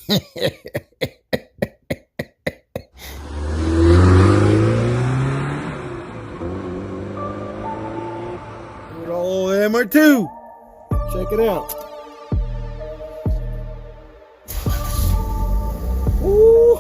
Good old MR2. Check it out. Ooh,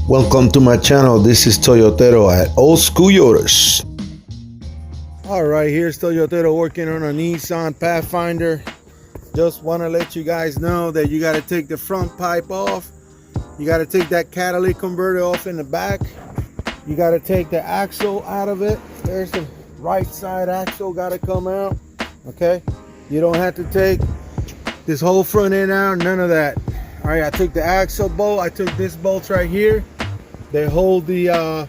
Welcome to my channel. This is Toyotero at Old School Yoters. All right, here's Toyotero working on a Nissan Pathfinder. Just want to let you guys know that you got to take the front pipe off. You got to take that catalytic converter off in the back. You got to take the axle out of it. There's the right side axle got to come out. Okay, you don't have to take this whole front end out, none of that. All right, I took the axle bolt. I took this bolt right here. They hold the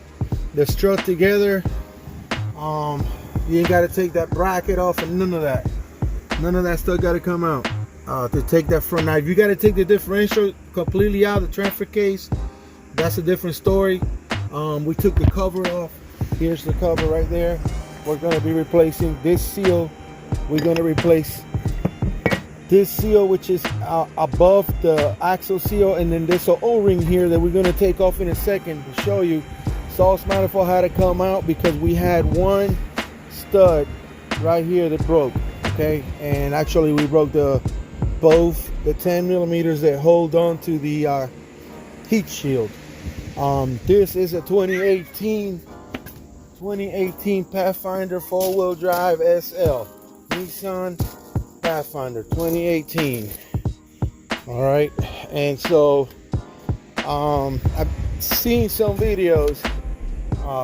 strut together. You ain't got to take that bracket off and none of that. None of that stuff got to come out to take that front. Now, if you got to take the differential completely out of the transfer case, that's a different story. We took the cover off. Here's the cover right there. We're going to be replacing this seal. We're going to replace this seal, which is above the axle seal, and then there's an O-ring here that we're going to take off in a second to show you. Sauce manifold had to come out because we had one stud right here that broke. Okay, and actually we broke both the 10 millimeters that hold on to the heat shield. This is a 2018 Pathfinder 4-wheel drive SL. Nissan Pathfinder 2018. All right, and so I've seen some videos.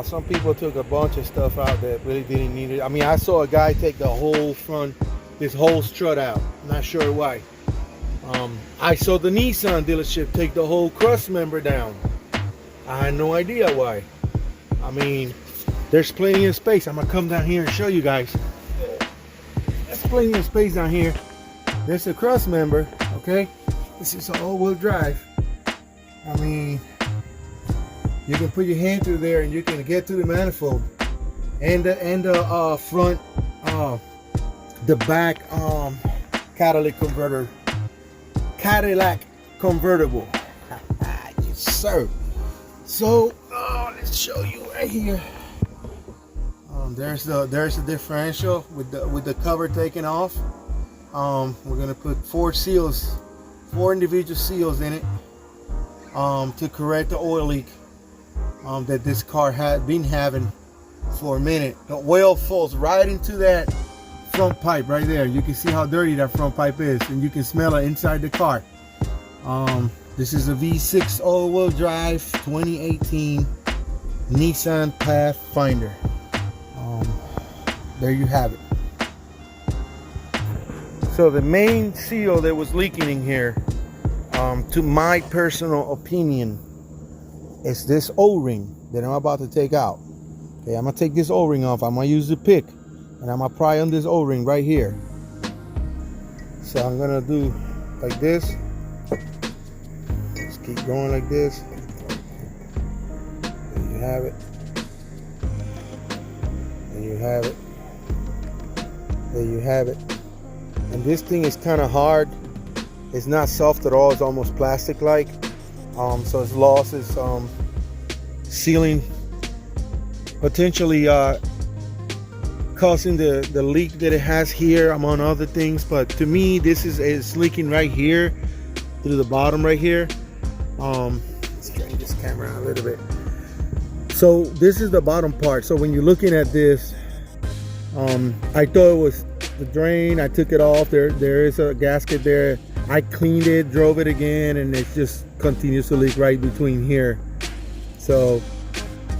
Some people took a bunch of stuff out that really didn't need it. I mean, I saw a guy take the whole front, this whole strut out. Not sure why. I saw the Nissan dealership take the whole cross member down. I had no idea why. I mean, there's plenty of space. I'm gonna come down here and show you guys. There's plenty of space down here. There's a cross member. Okay, this is an all-wheel drive. I mean, you can put your hand through there and you can get to the manifold and the front, the back catalytic convertible. Yes, sir. So let's show you right here. There's the differential with the cover taken off. We're gonna put four individual seals in it to correct the oil leak that this car had been having for a minute. The oil falls right into that front pipe right there. You can see how dirty that front pipe is, and you can smell it inside the car. This is a V6 all-wheel drive 2018 Nissan Pathfinder. There you have it. So the main seal that was leaking in here, to my personal opinion, is this O-ring that I'm about to take out. Okay, I'm gonna take this O-ring off. I'm gonna use the pick and I'm gonna pry on this O-ring right here. So I'm gonna do like this. Just keep going like this. There you have it. There you have it. There you have it. And this thing is kind of hard. It's not soft at all. It's almost plastic like. So it's lost its sealing, potentially causing the leak that it has here, among other things. But to me, this is leaking right here through the bottom right here. Let's change this camera a little bit. So this is the bottom part. So when you're looking at this, I thought it was the drain. I took it off. There is a gasket there. I cleaned it, drove it again, and it just continues to leak right between here. So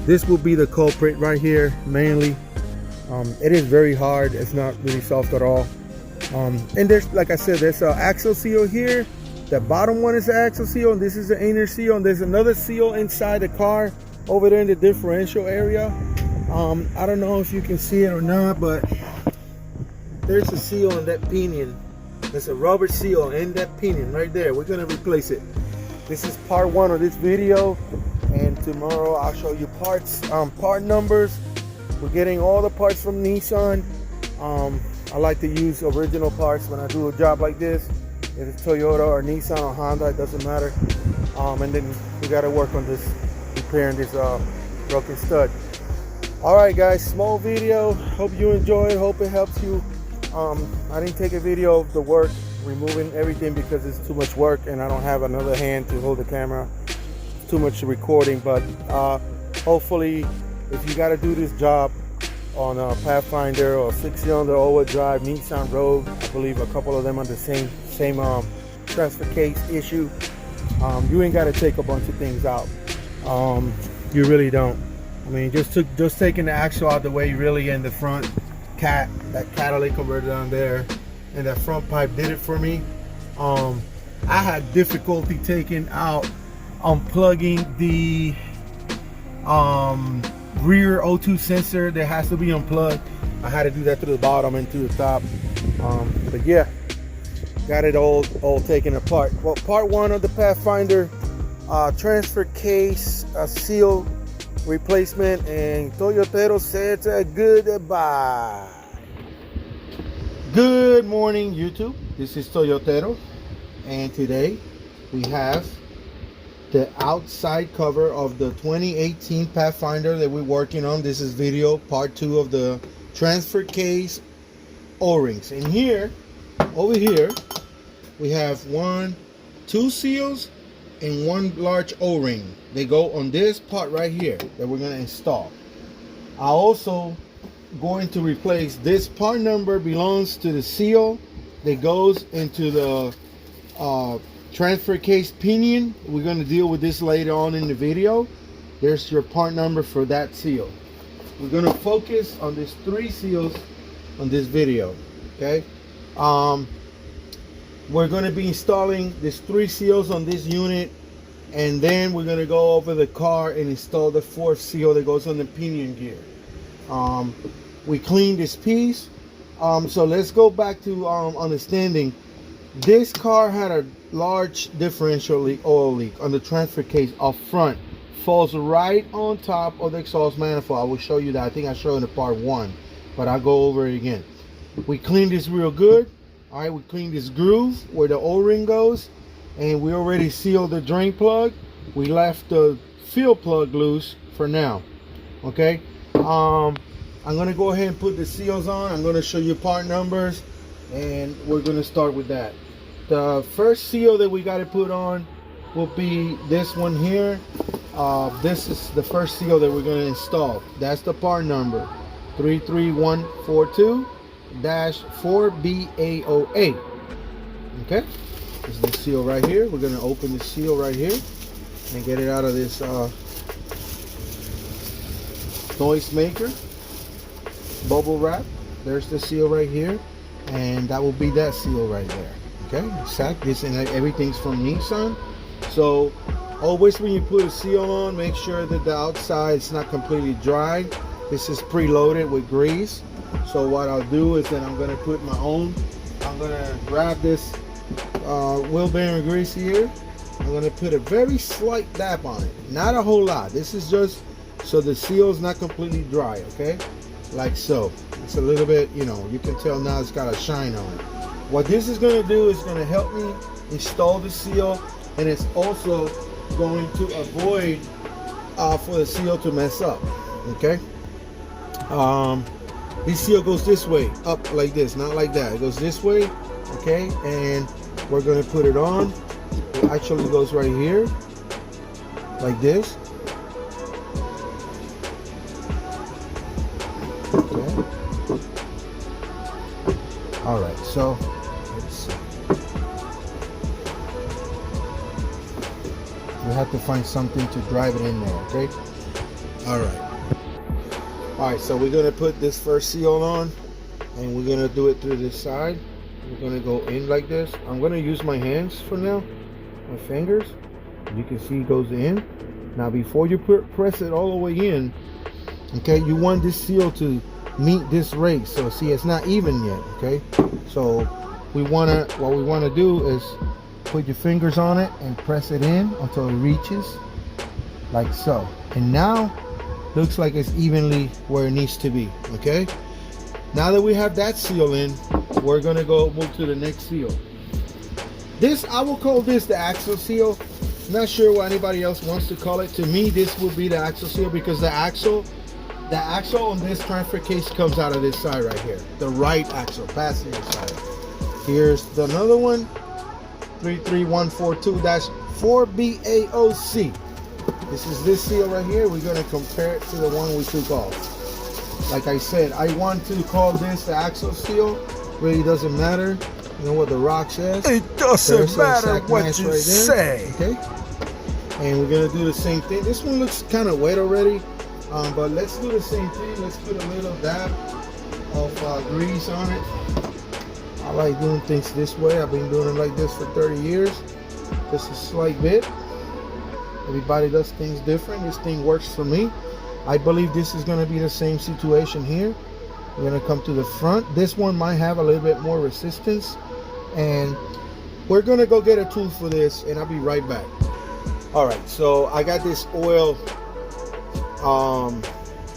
this will be the culprit right here mainly. It is very hard. It's not really soft at all. And there's, like I said, there's an axle seal here. The bottom one is the axle seal, and this is the inner seal, and there's another seal inside the car over there in the differential area. I don't know if you can see it or not, but there's a seal on that pinion. There's a rubber seal in that pinion right there. We're gonna replace it. This is part one of this video, and tomorrow I'll show you parts, part numbers. We're getting all the parts from Nissan. I like to use original parts when I do a job like this. If it's Toyota or Nissan or Honda, it doesn't matter. And then we got to work on this, repairing this broken stud. All right, guys, small video. Hope you enjoy it. Hope it helps you. I didn't take a video of the work, removing everything, because it's too much work and I don't have another hand to hold the camera. It's too much recording, but hopefully, if you got to do this job on a Pathfinder or 6-cylinder all-wheel drive Nissan Rogue, I believe a couple of them are the same transfer case issue. You ain't got to take a bunch of things out. You really don't. I mean, just taking the axle out the way, really, in the front that catalytic converter down there, and that front pipe did it for me. I had difficulty taking out, unplugging the rear O2 sensor that has to be unplugged. I had to do that through the bottom and through the top. But yeah, got it all taken apart. Well, part one of the Pathfinder transfer case seal replacement, and Toyotero said a goodbye. Good morning, YouTube. This is Toyotero, and today we have the outside cover of the 2018 Pathfinder that we're working on. This is video part two of the transfer case O-rings. And here, over here, we have two seals and one large O-ring. They go on this part right here that we're going to install. I also going to replace this part number, belongs to the seal that goes into the transfer case pinion. We're going to deal with this later on in the video. There's your part number for that seal. We're going to focus on these 3 seals on this video. Okay, we're going to be installing these 3 seals on this unit, and then we're going to go over the car and install the 4th seal that goes on the pinion gear. We cleaned this piece, so let's go back to understanding. This car had a large differential oil leak on the transfer case up front. Falls right on top of the exhaust manifold. I will show you that. I think I showed in the part 1, but I'll go over it again. We cleaned this real good. All right, we cleaned this groove where the O-ring goes, and we already sealed the drain plug. We left the fuel plug loose for now. Okay, I'm gonna go ahead and put the seals on. I'm gonna show you part numbers, and we're gonna start with that. The first seal that we got to put on will be this one here. This is the first seal that we're going to install. That's the part number 33142-4BA08. Okay, this is the seal right here. We're going to open the seal right here and get it out of this noise maker bubble wrap. There's the seal right here, and that will be that seal right there. Okay, this and everything's from Nissan. So always when you put a seal on, make sure that the outside is not completely dry. This is preloaded with grease. So what I'll do is that I'm going to put my own. I'm going to grab this wheel bearing grease here. I'm going to put a very slight dab on it, not a whole lot. This is just so the seal is not completely dry. Okay, like so. It's a little bit, you know, you can tell now it's got a shine on it. What this is going to do is going to help me install the seal, and it's also going to avoid for the seal to mess up. Okay, this seal goes this way, up like this, not like that. It goes this way. Okay, and we're going to put it on. It actually goes right here like this. Okay. All right, so let's see. We have to find something to drive it in there. Okay. All right, so we're gonna put this first seal on, and we're gonna do it through this side We're gonna go in like this. I'm gonna use my hands for now, my fingers. You can see it goes in. Now before you press it all the way in, okay, you want this seal to meet this race. So see, it's not even yet, okay? So what we wanna do is put your fingers on it and press it in until it reaches, like so. And now, looks like it's evenly where it needs to be, okay? Now that we have that seal in, we're gonna go move to the next seal. This, I will call this the axle seal. Not sure what anybody else wants to call it. To me, this will be the axle seal because the axle on this transfer case comes out of this side right here. The right axle, passenger side. Here's another one, 33142-4BAOC. This is this seal right here. We're gonna compare it to the one we took off. Like I said, I want to call this the axle seal. Really doesn't matter. You know what the rock says? It doesn't matter what you say. Okay. And we're gonna do the same thing. This one looks kind of wet already, but let's do the same thing. Let's put a little dab of grease on it. I like doing things this way. I've been doing it like this for 30 years. Just a slight bit. Everybody does things different. This thing works for me. I believe this is going to be the same situation here. We're going to come to the front. This one might have a little bit more resistance, and we're going to go get a tool for this, and I'll be right back. All right, so I got this oil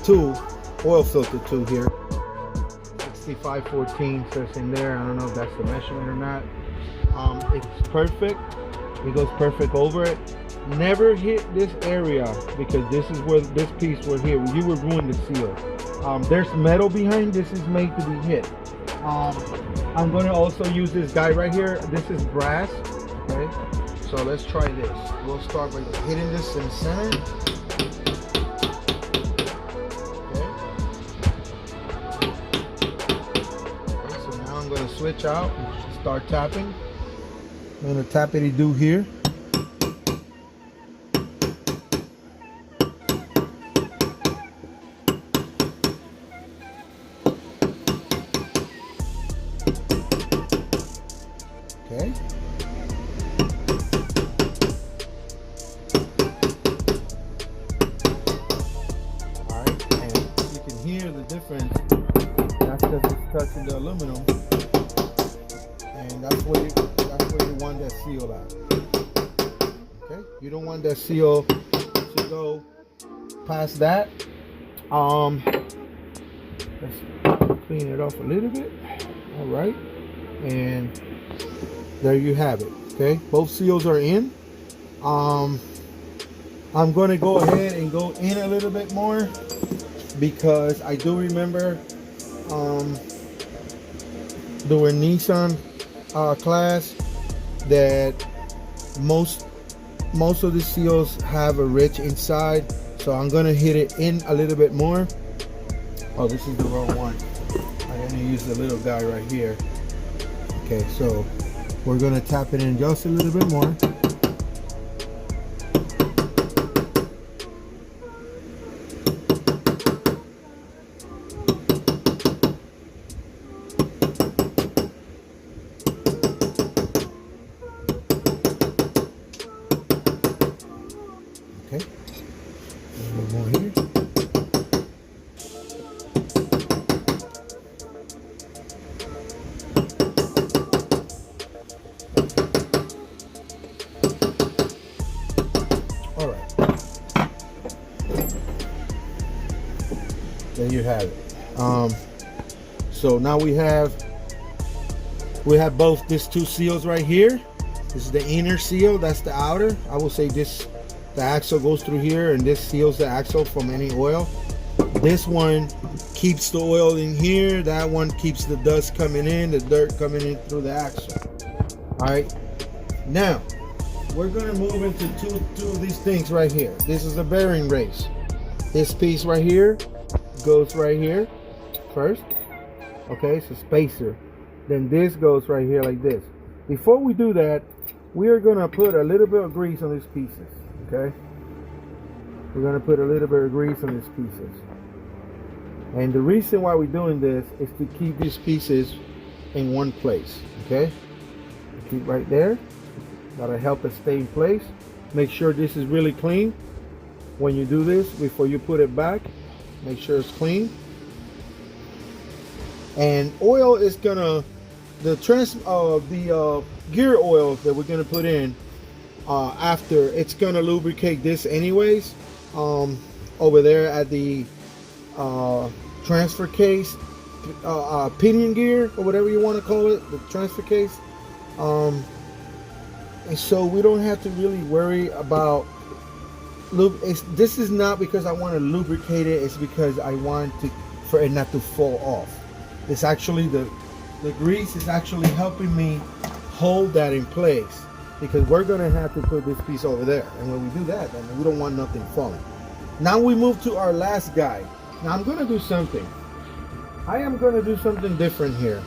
filter tool here. 6514 says in there. I don't know if that's the measurement or not. It's perfect. It goes perfect over it. Never hit this area because this is where this piece will hit. You would ruin the seal. There's metal behind. This is made to be hit. I'm going to also use this guy right here. This is brass. Okay, so let's try this. We'll start by hitting this in the center. Okay, so now I'm going to switch out and start tapping. I'm going to tappity-do here. Okay. Alright, and you can hear the difference. That's because it's touching the aluminum. And that's where you want that seal at. Okay? You don't want that seal to go past that. Let's clean it off a little bit. Alright. And there you have it. Okay, both seals are in. I'm going to go ahead and go in a little bit more because I do remember doing Nissan class that most of the seals have a ridge inside, so I'm going to hit it in a little bit more. Oh, this is the wrong one. I'm going to use the little guy right here. Okay, so we're going to tap it in just a little bit more. Okay, a little more here. There you have it. So now we have both these two seals right here. This is the inner seal, that's the outer. I will say the axle goes through here, and this seals the axle from any oil. This one keeps the oil in here. That one keeps the dust coming in, the dirt coming in through the axle. All right. Now we're gonna move into two of these things right here. This is a bearing race. This piece right here goes right here first. Okay, it's a spacer. Then this goes right here like this. Before we do that, we are gonna put a little bit of grease on these pieces. Okay, we're gonna put a little bit of grease on these pieces. And the reason why we're doing this is to keep these pieces in one place. Okay, keep right there. That'll help it stay in place. Make sure this is really clean when you do this before you put it back. Make sure it's clean. And oil is gonna the gear oil that we're gonna put in after, it's gonna lubricate this anyways. Over there at the transfer case, pinion gear or whatever you want to call it, the transfer case. And so we don't have to really worry about this is not because I want to lubricate it, it's because I want for it not to fall off. It's actually the grease is actually helping me hold that in place, because we're gonna have to put this piece over there, and when we do that, then we don't want nothing falling. Now we move to our last guy. Now I'm gonna do something. I am gonna do something different here.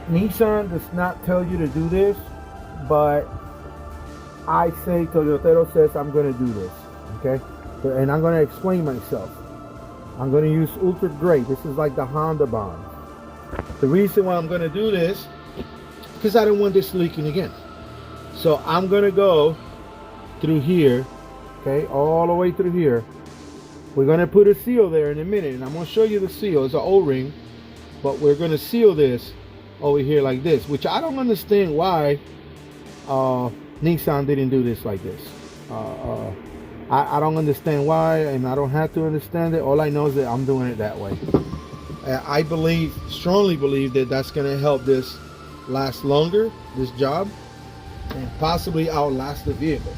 Nissan does not tell you to do this, but I say, Toyotero says I'm gonna do this, okay? And I'm gonna explain myself. I'm gonna use Ultra Gray. This is like the Honda bond. The reason why I'm gonna do this, because I don't want this leaking again. So I'm gonna go through here, okay, all the way through here. We're gonna put a seal there in a minute, and I'm gonna show you the seal. It's an O-ring, but we're gonna seal this over here like this, which I don't understand why Nissan didn't do this like this. I don't understand why, and I don't have to understand it. All I know is that I'm doing it that way. I strongly believe that that's gonna help this last longer, this job, and possibly outlast the vehicle.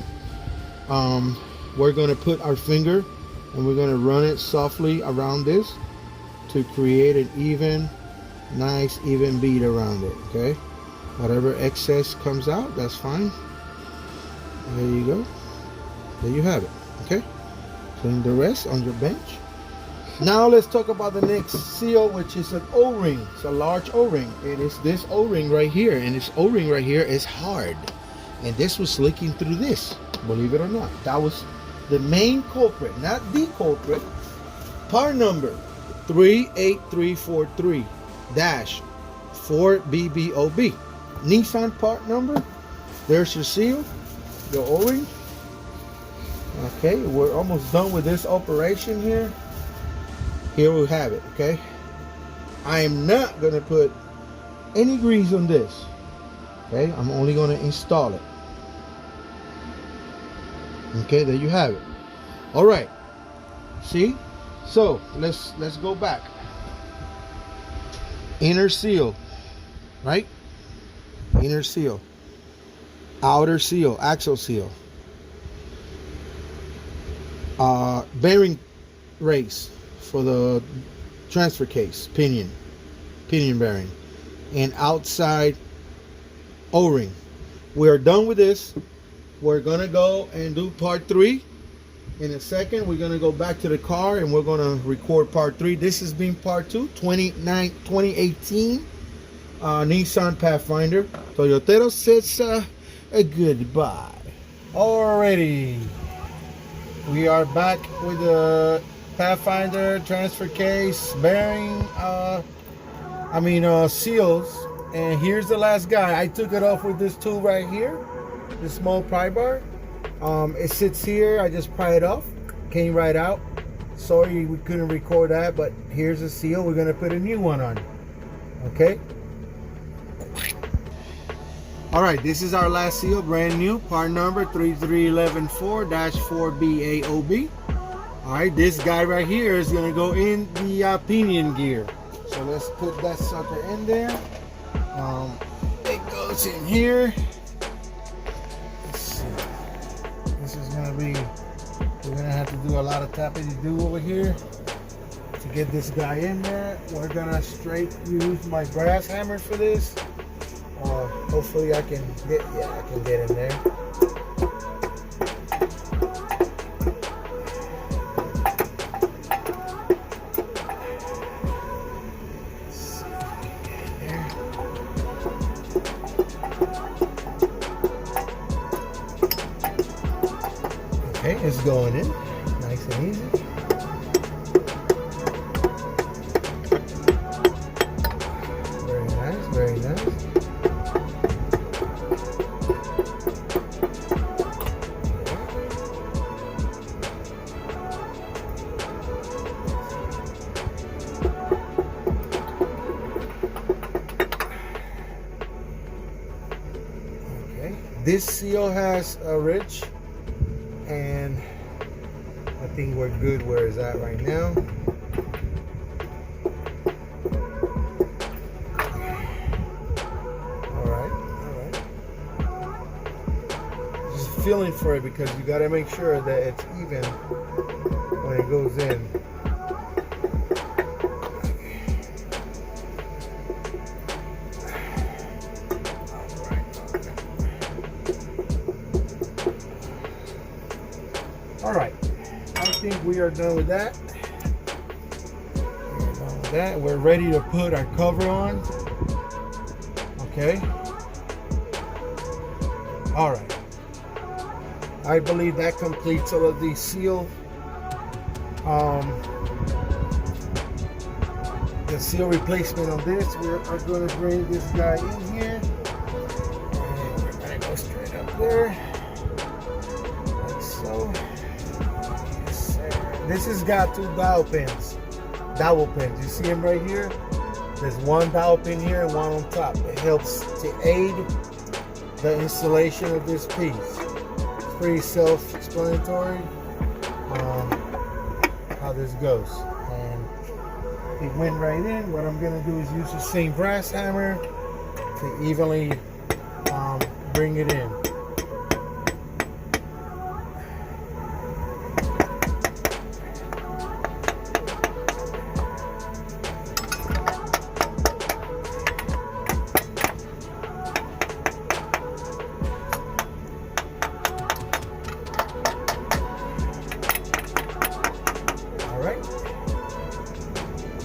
We're gonna put our finger and we're gonna run it softly around this to create an nice even bead around it. Okay, whatever excess comes out, that's fine. There you go. There you have it. Okay, clean the rest on your bench. Now let's talk about the next seal, which is an O-ring. It's a large O-ring. It is this O-ring right here, and this O-ring right here is hard, and this was leaking through this, believe it or not. That was the main culprit, not the culprit. Part number 38343-4BBOB. Nissan part number. There's your seal, your O-ring. Okay, we're almost done with this operation here. Here we have it. Okay, I am not going to put any grease on this. Okay, I'm only going to install it. Okay, there you have it. All right, see, so let's go back. Inner seal, right? Inner seal, outer seal, axle seal, bearing race for the transfer case, pinion bearing, and outside O-ring. We are done with this. We're gonna go and do part 3 in a second. We're gonna go back to the car and we're gonna record part 3. This has been part 2, 2018 Nissan Pathfinder. Toyotero says a goodbye. Alrighty, we are back with the Pathfinder transfer case bearing seals, and here's the last guy. I took it off with this tool right here, this small pry bar. It sits here. I just pry it off, came right out. Sorry we couldn't record that, but here's the seal. We're gonna put a new one on. Okay, all right, this is our last seal, brand new, part number 33114-4BAOB. All right, this guy right here is gonna go in the pinion gear. So let's put that sucker in there. It goes in here. Let's see. This is gonna be, we're gonna have to do a lot of tappity-do over here to get this guy in there. We're gonna use my brass hammers for this. Hopefully I can get in there. Okay, it's going in nice and easy. This seal has a ridge, and I think we're good where it's at right now. Feeling for it because you got to make sure that it's even when it goes in. All right, I think we are done with that. We're ready to put our cover on. Okay. All right. I believe that completes all of the seal. The seal replacement on this. We are going to bring this guy in here, and we're going to go straight up there, like so. Yes, sir. This has got two dowel pins. You see them right here? There's one dowel pin here and one on top. It helps to aid the installation of this piece. Pretty self-explanatory how this goes, and it went right in. What I'm going to do is use the same brass hammer to evenly bring it in.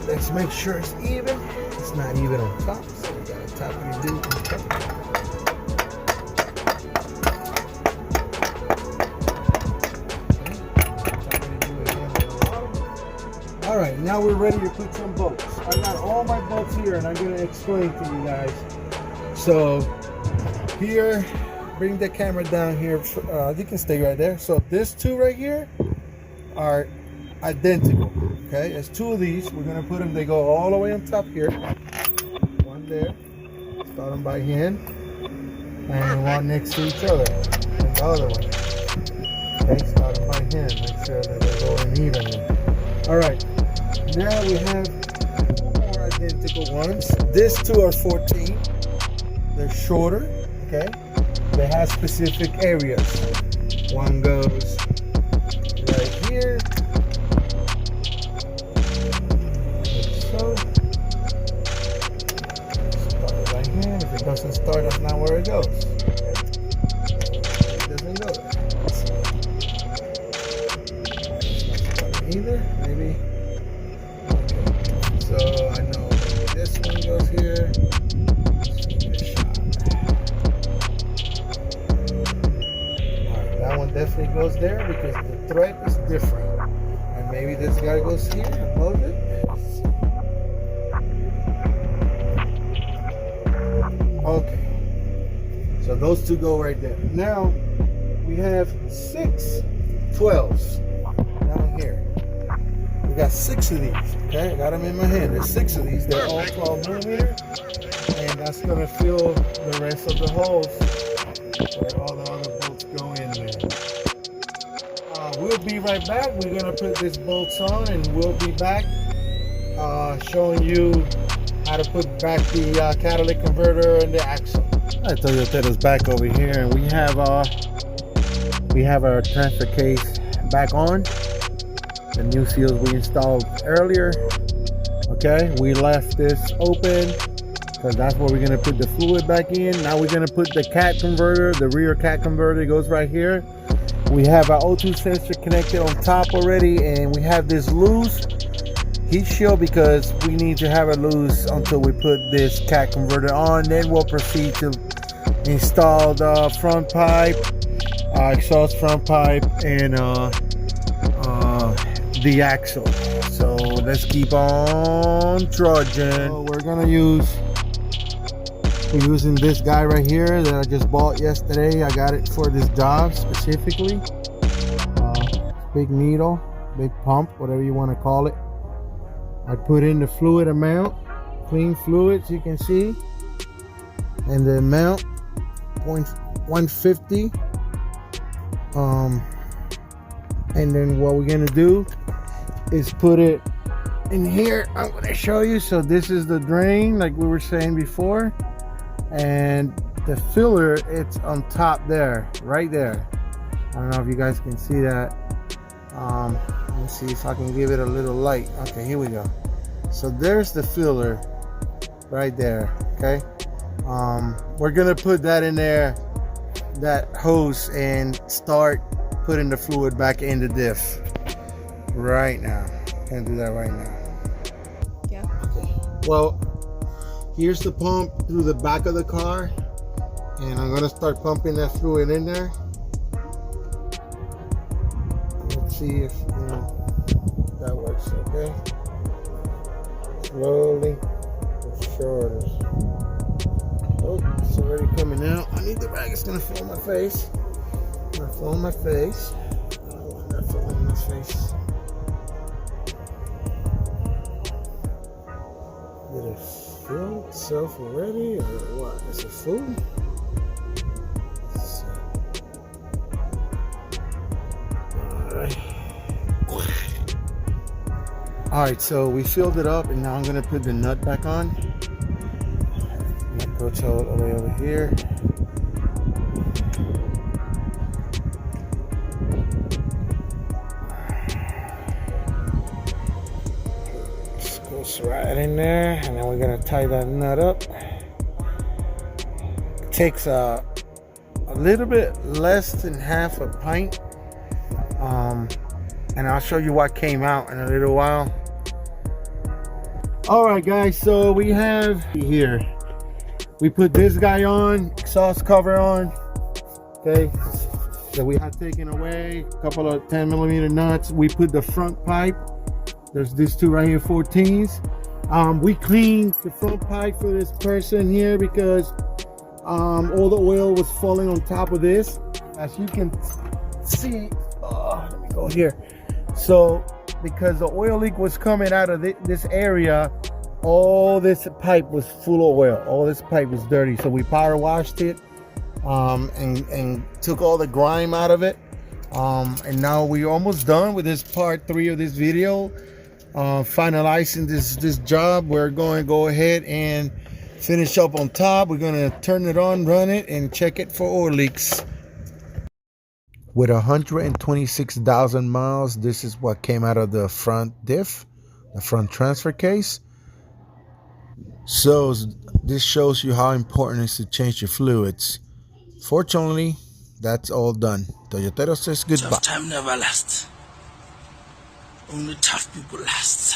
Let's make sure it's even. It's not even on top, so we gotta tap it do on top. All right, now we're ready to put some bolts. I got all my bolts here, and I'm gonna explain to you guys. So here, bring the camera down here. You can stay right there. So these two right here are identical. Okay, there's two of these. We're gonna put them. They go all the way on top here. One there. Start them by hand, and one next to each other. And the other one. Okay, start them by hand. Make sure that they're going evenly. All right. Now we have more identical ones. These two are 14. They're shorter. Okay. They have specific areas. One goes right here. Doesn't start, that's not where it goes. It doesn't go there. It's not either, maybe. Okay. So I know this one goes here. Alright, that one definitely goes there because the thread is different. And maybe this guy goes here above it. Okay, so those two go right there. Now we have 6 12s down here. We got 6 of these. Okay, I got them in my hand. There's 6 of these. They're all 12 millimeter, and that's gonna fill the rest of the holes where all the other bolts go in there. We'll be right back. We're gonna put these bolts on, and we'll be back showing you how to put back the catalytic converter and the axle. Alright, Toyotero's back over here, and we have our transfer case back on. The new seals we installed earlier. Okay, we left this open because that's where we're gonna put the fluid back in. Now we're gonna put the cat converter, the rear cat converter goes right here. We have our O2 sensor connected on top already, and we have this loose heat shield because we need to have it loose until we put this cat converter on. Then we'll proceed to install the front pipe, exhaust front pipe, and the axle. So let's keep on trudging. So we're using this guy right here that I just bought yesterday. I got it for this job specifically. Big needle, big pump, whatever you want to call it. I put in the fluid amount, clean fluids you can see, and the amount 150. And then what we're gonna do is put it in here. I'm gonna show you. So this is the drain, like we were saying before, and the filler, it's on top there, right there. I don't know if you guys can see that. Let me see if I can give it a little light. Okay, here we go. So there's the filler right there. Okay, we're gonna put that in there, that hose, and start putting the fluid back in the diff right now. Gonna do that right now. Yeah. Okay. Well, here's the pump through the back of the car, and I'm gonna start pumping that fluid in there. Let's see if that works. Okay. Slowly, for sure. Oh, it's already coming out. I need the bag. It's gonna fall on my face. It's gonna fall on my face. I don't want that falling on my face. Did it fill itself already, or what? Is it full? Let's see. Alright, so we filled it up, and now I'm gonna put the nut back on. Nut goes all the way over here. Just goes right in there, and then we're gonna tie that nut up. It takes a little bit less than half a pint. And I'll show you what came out in a little while. All right, guys, so we have here, we put this guy on, exhaust cover on. Okay, so we have taken away a couple of 10mm nuts. We put the front pipe. There's these two right here, 14s. We cleaned the front pipe for this person here because all the oil was falling on top of this, as you can see. Let me go here. So because the oil leak was coming out of this area, all this pipe was full of oil. All this pipe was dirty, so we power washed it and took all the grime out of it. And now we're almost done with this part 3 of this video, finalizing this job. We're going to go ahead and finish up on top. We're going to turn it on, run it, and check it for oil leaks. With 126,000 miles, this is what came out of the front diff, the front transfer case. So this shows you how important it is to change your fluids. Fortunately, that's all done. Toyotero says goodbye. Tough time never lasts. Only tough people last.